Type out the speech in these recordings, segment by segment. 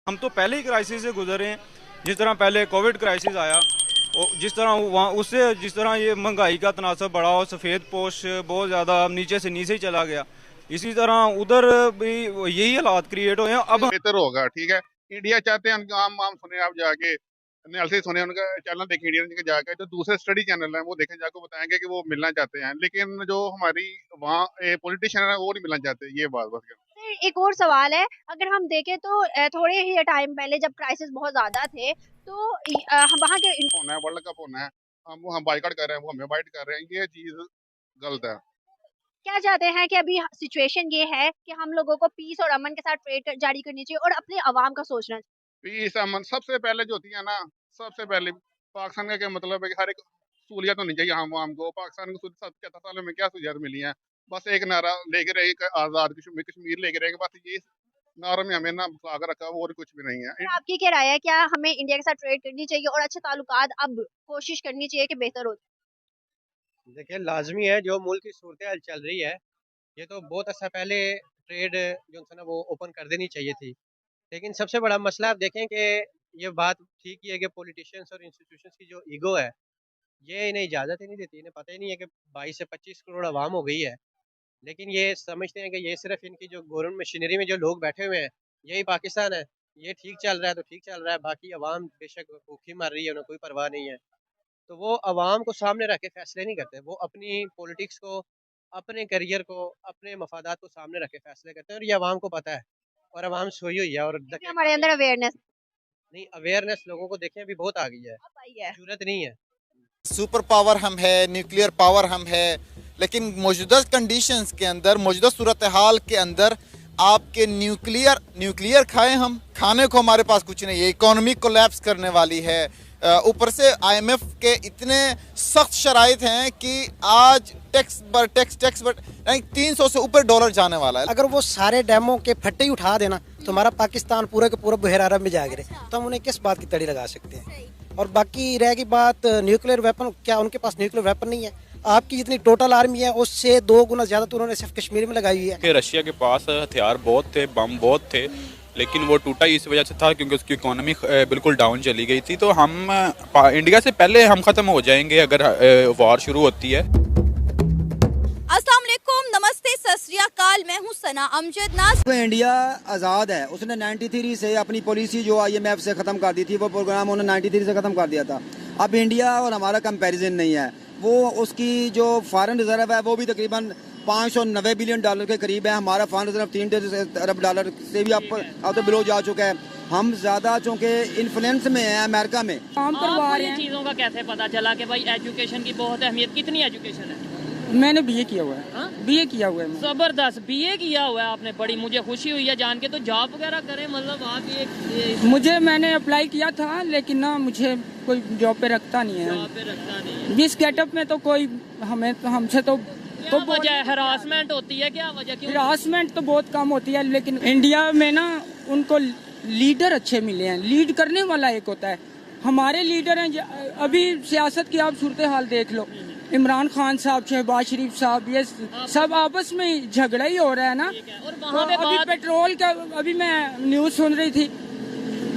हम तो पहले ही क्राइसिस से गुजरे हैं। जिस तरह पहले कोविड क्राइसिस आया, जिस तरह वहाँ उससे जिस तरह ये महंगाई का तनासब बढ़ा और सफ़ेद पोश बहुत ज़्यादा नीचे से नीचे ही चला गया, इसी तरह उधर भी यही हालात क्रिएट हुए हैं। अब बेहतर होगा, ठीक है। इंडिया चाहते हैं, उनका आम सुने आप जाके, एनालिसिस सुने उनका, चैनल देखें इंडिया के जाके। जो दूसरे स्टडी चैनल हैं वो देखें जाके, बताएंगे कि वो मिलना चाहते हैं, लेकिन जो हमारी वहाँ पॉलिटिशियन है वो नहीं मिलना चाहते। ये बात बस। फिर एक और सवाल है, अगर हम देखें तो थोड़े ही टाइम पहले जब क्राइसिस बहुत ज्यादा थे तो वहाँ के होना है, वर्ल्ड कप होना है, हम बाइकआउट कर रहे हैं, वो हमें बाइट कर रहे हैं, ये चीज गलत है। क्या चाहते हैं कि अभी सिचुएशन ये है कि हम लोगों को पीस और अमन के साथ ट्रेड जारी करनी चाहिए और अपने अवाम का सोचना चाहिए। पीस अमन सबसे पहले जो होती है ना, सबसे पहले पाकिस्तान का क्या मतलब है कि हर एक सहूलियत होनी चाहिए आवाम को। पाकिस्तान को 70 सालों में क्या सहूलियत मिली है? बस एक नारा लेके रहेगी, आजाद कश्मीर लेके रहेंगे, बस ये नारा में हमें ना आगे रखा, और कुछ भी नहीं है। तो आपकी क्या राय है, क्या हमें इंडिया के साथ ट्रेड करनी चाहिए और अच्छे ताल्लुकात अब कोशिश करनी चाहिए कि बेहतर हो? देखिए, लाजमी है, जो मुल्क की सूरत हाल चल रही है, ये तो बहुत अच्छा पहले ट्रेड जो है ना वो ओपन कर देनी चाहिए थी। लेकिन सबसे बड़ा मसला आप देखें कि ये बात ठीक ही है कि पॉलिटिशियंस और इंस्टीट्यूशंस की जो ईगो है, ये इन्हें इजाज़त ही नहीं देती। इन्हें पता ही नहीं है कि 22 से 25 करोड़ आवाम हो गई है, लेकिन ये समझते हैं कि ये सिर्फ इनकी जो गवर्नमेंट मशीनरी में जो लोग बैठे हुए हैं, यही पाकिस्तान है, ये ठीक चल रहा है तो ठीक चल रहा है, बाकी अवाम बेशक भूखी मर रही है, उन्हें कोई परवाह नहीं है। तो वो अवाम को सामने रख के फैसले नहीं करते, वो अपनी पॉलिटिक्स को, अपने करियर को, अपने मफादात को सामने रख के फैसले करते हैं, और ये अवाम को पता है, और अवाम सोई हुई है। और हमारे अंदर अवेयरनेस नहीं, अवेयरनेस लोगों को देखें अभी बहुत आ गई है, जरूरत नहीं है। सुपर पावर हम है, न्यूक्लियर पावर हम है, लेकिन मौजूदा कंडीशंस के अंदर, मौजूदा सूरत हाल के अंदर आपके न्यूक्लियर खाएं, हम खाने को हमारे पास कुछ नहीं है, इकोनॉमी कोलैप्स करने वाली है। ऊपर से IMF के इतने सख्त शराइत हैं कि आज टैक्स 300 से ऊपर डॉलर जाने वाला है। अगर वो सारे डैमों के फट्टे ही उठा देना तो हमारा पाकिस्तान पूरा के पूरा बहर अरब में जा गिरे, तो हम उन्हें किस बात की तड़ी लगा सकते हैं? और बाकी रहेगी बात न्यूक्लियर वेपन, क्या उनके पास न्यूक्लियर वेपन नहीं है? आपकी जितनी टोटल आर्मी है उससे 2 गुना ज्यादा तो उन्होंने सिर्फ कश्मीर में लगाई हुई है। कि रशिया के पास हथियार बहुत थे, बम बहुत थे, लेकिन वो टूटा इस वजह से था क्योंकि उसकी इकोनॉमी बिल्कुल डाउन चली गई थी। तो हम इंडिया से पहले हम ख़त्म हो जाएंगे अगर वॉर शुरू होती है। अस्सलाम वालेकुम, नमस्ते, सत श्री अकाल, मैं हूँ सना अमजद नाज। इंडिया आज़ाद है, उसने 93 से अपनी पॉलिसी जो IMF से ख़त्म कर दी थी, वो प्रोग्राम उन्होंने 93 से ख़त्म कर दिया था। अब इंडिया और हमारा कंपैरिजन नहीं है, वो उसकी जो फॉरेन रिजर्व है वो भी तकरीबन 590 बिलियन डॉलर के करीब है। हमारा फॉरेन रिजर्व 3 अरब डॉलर से भी अब तो बिलो जा चुका है। हम ज़्यादा चूँकि इन्फ्लुएंस में हैं अमेरिका में। आपको चीज़ों का कैसे पता चला कि भाई एजुकेशन की बहुत अहमियत? कितनी एजुकेशन है? मैंने BA किया हुआ है। BA किया हुआ है। जबरदस्त, BA किया हुआ है आपने, बड़ी मुझे खुशी हुई है जान के। तो जॉब वगैरह करें, मतलब आप ये मैंने अप्लाई किया था, लेकिन ना मुझे कोई जॉब पे रखता नहीं है। जॉब पे रखता नहीं है। इस गेटअप में तो कोई हमसे तो वजह हरासमेंट होती है, क्या वजह? क्यों हरासमेंट तो बहुत कम होती है, लेकिन इंडिया में ना उनको लीडर अच्छे मिले हैं, लीड करने वाला एक होता है। हमारे लीडर हैं, अभी सियासत की आप सूरत हाल देख लो, इमरान खान साहब, शहबाज शरीफ साहब, ये सब आपस में झगड़ा ही हो रहा है ना। और अभी पेट्रोल का, अभी मैं न्यूज़ सुन रही थी,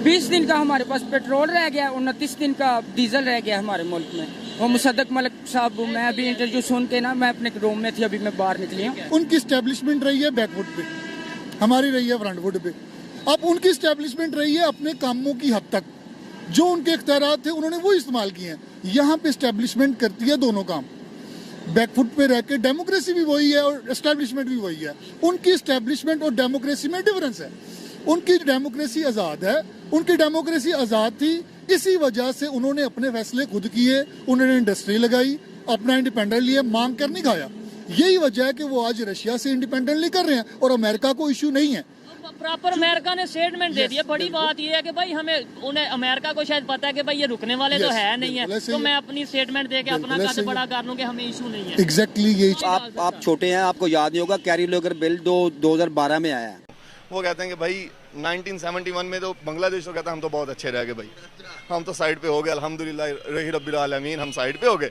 20 दिन का हमारे पास पेट्रोल रह गया, 29 दिन का डीजल रह गया हमारे मुल्क में। वो मुसद्दक मलिक साहब, मैं अभी इंटरव्यू सुन के ना, मैं अपने रूम में थी, अभी मैं बाहर निकली हूँ। उनकी स्टैब्लिशमेंट रही है बैकवुड पे, हमारी रही है फ्रंटवुड पे। अब उनकी स्टैब्लिशमेंट रही है अपने कामों की हद तक, जो उनके इख्तियारात थे उन्होंने वो इस्तेमाल किए हैं। यहाँ पे स्टैब्लिशमेंट करती है दोनों काम, बैकफुट पे रह के। डेमोक्रेसी भी वही है और एस्टैब्लिशमेंट भी वही है। उनकी एस्टैब्लिशमेंट और डेमोक्रेसी में डिफरेंस है। उनकी डेमोक्रेसी आज़ाद है, उनकी डेमोक्रेसी आज़ाद थी, इसी वजह से उन्होंने अपने फैसले खुद किए, उन्होंने इंडस्ट्री लगाई, अपना इंडिपेंडेंट लिए, मांग कर नहीं खाया। यही वजह है कि वो आज रशिया से इंडिपेंडेंटली कर रहे हैं और अमेरिका को इश्यू नहीं है। प्रॉपर अमेरिका ने स्टेटमेंट दे दिया। बड़ी बात यह है कि भाई हमें, उन्हें अमेरिका को शायद पता है कि भाई ये रुकने वाले तो है नहीं है, तो मैं अपनी स्टेटमेंट दे के अपना कद बड़ा कर लूँ कि हमें इशू नहीं है। एग्जैक्टली यही। आप छोटे हैं, आपको याद नहीं होगा, कैरी लोगर बिल 2012 में आया है। वो कहते हैं कि भाई 1971 में तो बांग्लादेश को कहता है हम तो बहुत अच्छे रह गए भाई, हम तो साइड पे हो गए, अल्हम्दुलिल्लाह रही रब्बिल आलमीन, हम साइड पे हो गए।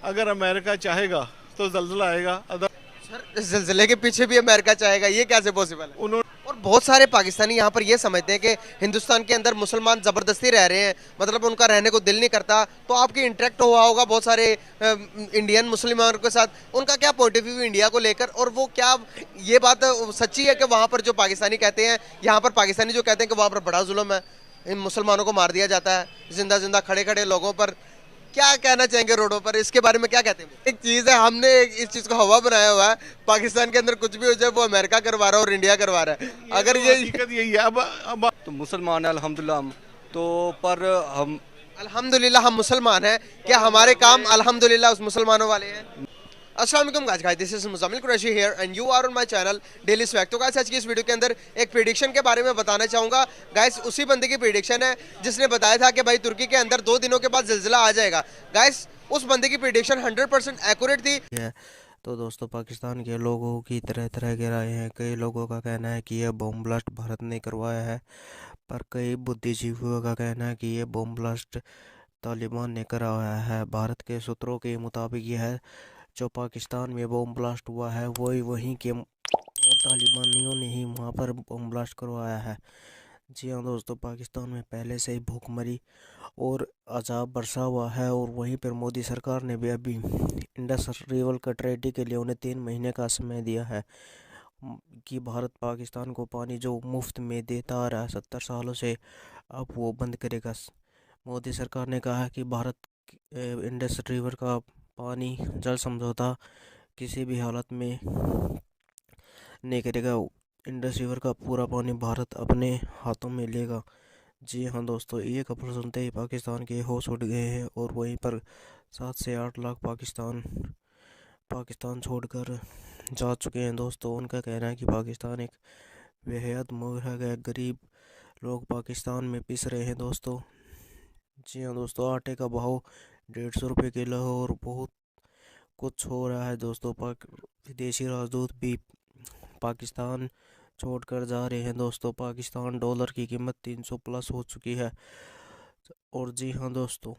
अगर अमेरिका चाहेगा तो जल्जला आएगा। सर, इस जल्जले के पीछे भी अमेरिका चाहेगा, ये कैसे पॉसिबल है? उन्होंने और अब बहुत सारे पाकिस्तानी यहाँ पर ये समझते हैं कि हिंदुस्तान के अंदर मुसलमान ज़बरदस्ती रह रहे हैं, मतलब उनका रहने को दिल नहीं करता। तो आपकी इंटरेक्ट हुआ होगा बहुत सारे इंडियन मुसलमानों के साथ, उनका क्या पॉइंट ऑफ व्यू इंडिया को लेकर, और वो क्या ये बात सच्ची है कि वहाँ पर जो पाकिस्तानी कहते हैं, यहाँ पर पाकिस्तानी जो कहते हैं कि वहाँ पर बड़ा जुल्म है, इन मुसलमानों को मार दिया जाता है, जिंदा जिंदा खड़े खड़े लोगों पर, क्या कहना चाहेंगे रोडों पर, इसके बारे में क्या कहते हैं? एक चीज़ है, हमने इस चीज़ को हवा बनाया हुआ है, पाकिस्तान के अंदर कुछ भी हो जाए वो अमेरिका करवा रहा है और इंडिया करवा रहा है। अगर ये हकीकत यही है। अब तो मुसलमान है अल्हम्दुलिल्लाह हम तो, पर हम अल्हम्दुलिल्लाह हम मुसलमान हैं, क्या हमारे काम अल्हम्दुलिल्लाह उस मुसलमानों वाले हैं? अस्सलाम वालेकुम guys, this is Muzammil Qureshi here and you are on my channel daily swag. तो गाइस आज की इस वीडियो के अंदर एक प्रेडिक्शन के बारे में बताना चाहूँगा। गाइस उसी बंदे की प्रेडिक्शन है जिसने बताया था कि भाई तुर्की के अंदर 2 दिनों के बाद ज़िलज़िला आ जाएगा। गाइस उस बंदे की प्रेडिक्शन 100% एक्यूरेट थी। तो दोस्तों पाकिस्तान के लोगों की तरह तरह के राय हैं। कई लोगों का कहना है कि यह बम ब्लास्ट भारत ने करवाया है, पर कई बुद्धिजीवियों का कहना है कि यह बम ब्लास्ट तालिबान ने करवाया है। भारत के सूत्रों के मुताबिक यह है जो पाकिस्तान में बम ब्लास्ट हुआ है वहीं के तालिबानियों ने ही वहाँ पर बम ब्लास्ट करवाया है। जी हाँ दोस्तों, पाकिस्तान में पहले से ही भूखमरी और अजाब बरसा हुआ है, और वहीं पर मोदी सरकार ने भी अभी इंडस रिवर कटौती के लिए उन्हें 3 महीने का समय दिया है कि भारत पाकिस्तान को पानी जो मुफ्त में देता आ रहा है 70 सालों से, अब वो बंद करेगा। मोदी सरकार ने कहा है कि भारत इंडस रिवर का पानी जल समझौता किसी भी हालत में नहीं करेगा। इंडस रिवर का पूरा पानी भारत अपने हाथों में लेगा। जी हाँ दोस्तों, ये खबर सुनते ही पाकिस्तान के होश उड़ गए हैं, और वहीं पर 7 से 8 लाख पाकिस्तान छोड़कर जा चुके हैं। दोस्तों उनका कहना है कि पाकिस्तान एक बेहद मूर्ख है, गरीब लोग पाकिस्तान में पिस रहे हैं। दोस्तों जी हाँ दोस्तों, आटे का भाव 150 रुपये किलो है और बहुत कुछ हो रहा है। दोस्तों विदेशी राजदूत भी पाकिस्तान छोड़कर जा रहे हैं। दोस्तों पाकिस्तान डॉलर की कीमत 300 प्लस हो चुकी है। और जी हाँ दोस्तों,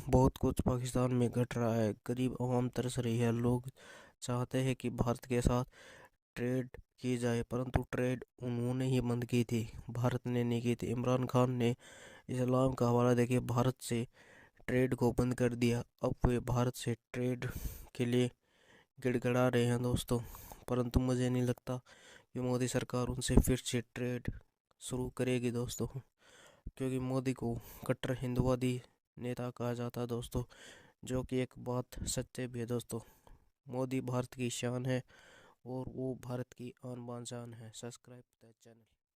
बहुत कुछ पाकिस्तान में घट रहा है, गरीब आवाम तरस रही है। लोग चाहते हैं कि भारत के साथ ट्रेड की जाए, परंतु ट्रेड उन्होंने ही बंद की थी, भारत ने नहीं की थी। इमरान खान ने इस्लाम का हवाला देके भारत से ट्रेड को बंद कर दिया। अब वे भारत से ट्रेड के लिए गिड़गिड़ा रहे हैं दोस्तों, परंतु मुझे नहीं लगता कि मोदी सरकार उनसे फिर से ट्रेड शुरू करेगी दोस्तों, क्योंकि मोदी को कट्टर हिंदुवादी नेता कहा जाता है दोस्तों, जो कि एक बात सच्चे भी है दोस्तों। मोदी भारत की शान है और वो भारत की आन बान शान है। Subscribe the channel.